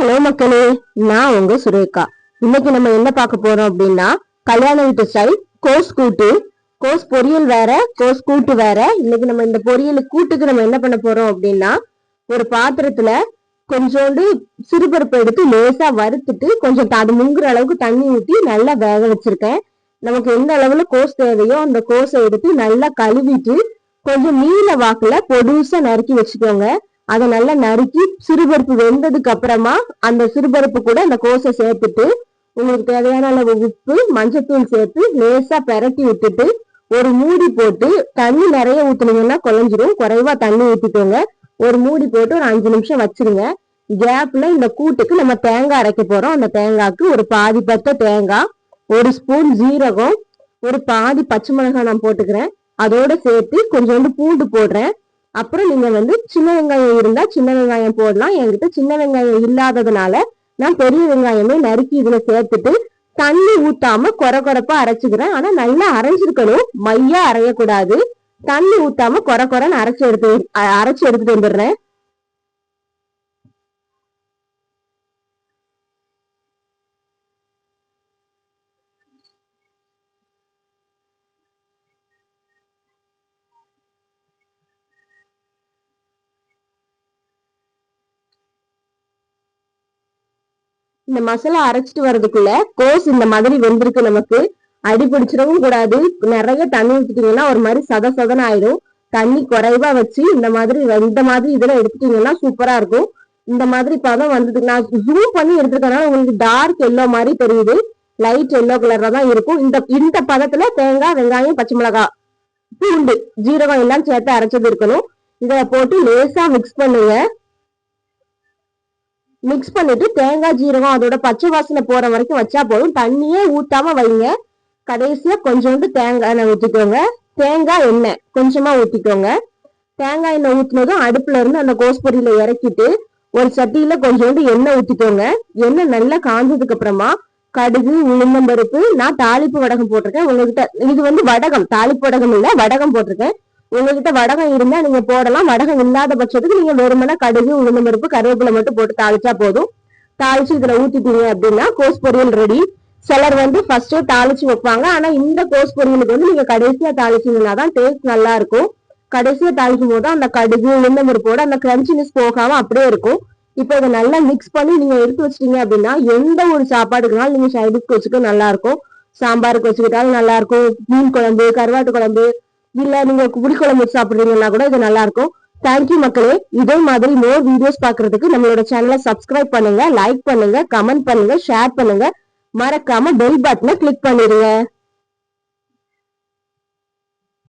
Hello மக்களே, நான் உங்க சுரேகா. இன்னைக்கு நம்ம என்ன பார்க்க போறோம் அப்படின்னா, கல்யாண வீட்டு ஸ்டைல் கோஸ் கூட்டு. கோஸ் பொரியல் வேற, கோஸ் கூட்டு வேற. இன்னைக்கு நம்ம இந்த பொரியல் கூட்டுக்கு நம்ம என்ன பண்ண போறோம் அப்படின்னா, ஒரு பாத்திரத்துல கொஞ்சோண்டு சிறுபருப்பு எடுத்து லேசா வறுத்துட்டு கொஞ்சம் அது முங்குற அளவுக்கு தண்ணி ஊற்றி நல்லா வேக வச்சிருக்கேன். நமக்கு எந்த அளவுல கோஸ் தேவையோ அந்த கோஸை எடுத்து நல்லா கழுவிட்டு கொஞ்சம் நீல வாக்குல பொடுசா நறுக்கி வச்சுக்கோங்க. அதை நல்லா நறுக்கி சிறுபருப்பு வெந்ததுக்கு அப்புறமா அந்த சிறுபருப்பு கூட அந்த கோஸை சேர்த்துட்டு உங்களுக்கு தேவையான அளவு உப்பு மஞ்சத்தூள் சேர்த்து லேசா பெரட்டி விட்டுட்டு ஒரு மூடி போட்டு தண்ணி நிறைய ஊத்துனீங்கன்னா குழஞ்சிரும். குறைவா தண்ணி ஊத்திக்கோங்க. ஒரு மூடி போட்டு ஒரு 5 நிமிஷம் வச்சிருங்க. கேப்ல இந்த கூட்டுக்கு நம்ம தேங்காய் அரைக்க போறோம். அந்த தேங்காய்க்கு ஒரு பாதி பத்த தேங்காய், ஒரு ஸ்பூன் ஜீரகம், ஒரு பாதி பச்சை மிளகாய் நான் போட்டுக்கிறேன். அதோட சேர்த்து கொஞ்சோண்டு பூண்டு போடுறேன். அப்புறம் நீங்க சின்ன வெங்காயம் இருந்தா சின்ன வெங்காயம் போடலாம். என்கிட்ட சின்ன வெங்காயம் இல்லாததுனால நான் பெரிய வெங்காயமே நறுக்கி இதுல சேர்த்துட்டு தண்ணி ஊத்தாம கொரப்பா அரைச்சுக்கிறேன். ஆனா நல்லா அரைஞ்சிருக்கணும், மையா அரையக்கூடாது. தண்ணி ஊத்தாம கொரன்னு அரைச்சு எடுத்துட்டு வந்துடுறேன். இந்த மசாலா அரைச்சிட்டு வர்றதுக்குள்ள கோஸ் இந்த மாதிரி வெந்திருக்கு. நமக்கு அடி பிடிச்சிடவும் கூடாது. நிறைய தண்ணி ஊத்திட்டீங்கன்னா ஒரு மாதிரி சதன ஆயிடும். தண்ணி குறைவா வச்சு இந்த மாதிரி இதெல்லாம் எடுத்துட்டீங்கன்னா சூப்பரா இருக்கும். இந்த மாதிரி பதம் வந்ததுக்கு நான் ஜூம் பண்ணி எடுத்துருக்கனால உங்களுக்கு டார்க் எல்லோ மாதிரி தெரியுது. லைட் எல்லோ கலர்ல தான் இருக்கும். இந்த பதத்துல தேங்காய், வெங்காயம், பச்சை மிளகாய், பூண்டு, ஜீரகம் எல்லாம் சேர்த்து அரைச்சது இருக்கணும். இதை போட்டு லேசா மிக்ஸ் பண்ணுங்க. மிக்ஸ் பண்ணிட்டு தேங்காய், ஜீரகம் அதோட பச்சை வாசனை போற வரைக்கும் வச்சா போதும். தண்ணியே ஊத்தாம வைங்க. கடைசியா கொஞ்சோண்டு தேங்காய் எண்ணெய் ஊத்திக்கோங்க. தேங்காய் எண்ணெய் கொஞ்சமா ஊத்திக்கோங்க. தேங்காய் எண்ணெய் ஊத்தினதும் அடுப்புல இருந்து அந்த கோஸ் பொரியல இறக்கிட்டு ஒரு சட்டியில கொஞ்சோண்டு எண்ணெய் ஊத்திக்கோங்க. எண்ணெய் நல்லா காஞ்சதுக்கு அப்புறமா கடுகு, உளுந்தம்பருப்பு, நான் தாளிப்பு வடகம் போட்டிருக்கேன். உங்ககிட்ட இது வடகம், தாளிப்பு வடகம் இல்ல, வடகம் போட்டிருக்கேன். உங்ககிட்ட வடகம் இருந்தா நீங்க போடலாம். வடகம் இல்லாத பட்சத்துக்கு நீங்க வெறுமனா கடுகு, உளுந்தம்பருப்பு, கருவேப்பிலை மட்டும் போட்டு தாளிச்சா போதும். தாளிச்சு இதுல ஊத்திட்டீங்க அப்படின்னா கோஸ் பொரியல் ரெடி. சிலர் ஃபர்ஸ்டே தாளிச்சு வைப்பாங்க. ஆனா இந்த கோஸ் பொரியலுக்கு நீங்க கடைசியா தாளிச்சீங்கன்னா தான் டேஸ்ட் நல்லா இருக்கும். கடைசியா தாளிக்கும் போது அந்த கடுகு, உளுந்தம்பருப்போட அந்த கிரன்ச்சினஸ் போகாம அப்படியே இருக்கும். இப்ப இதை நல்லா மிக்ஸ் பண்ணி நீங்க எடுத்து வச்சிட்டீங்க அப்படின்னா எந்த ஒரு சாப்பாடுக்குனாலும் நீங்க சைடிஷ்க்கு வச்சுக்க நல்லா இருக்கும். சாம்பாருக்கு வச்சுக்கிட்டாலும் நல்லா இருக்கும். மீன் குழம்பு, கருவாட்டு குழம்பு, இல்ல நீங்க புளிக்குழம்பு வச்சு சாப்பிடுறீங்கன்னா கூட இது நல்லா இருக்கும். தேங்க்யூ மக்களே. இதே மாதிரி மோர் வீடியோஸ் பாக்குறதுக்கு நம்மளோட சேனலை சப்ஸ்கிரைப் பண்ணுங்க, லைக் பண்ணுங்க, கமெண்ட் பண்ணுங்க, ஷேர் பண்ணுங்க. மறக்காம பெல் பட்டனை கிளிக் பண்ணிடுங்க.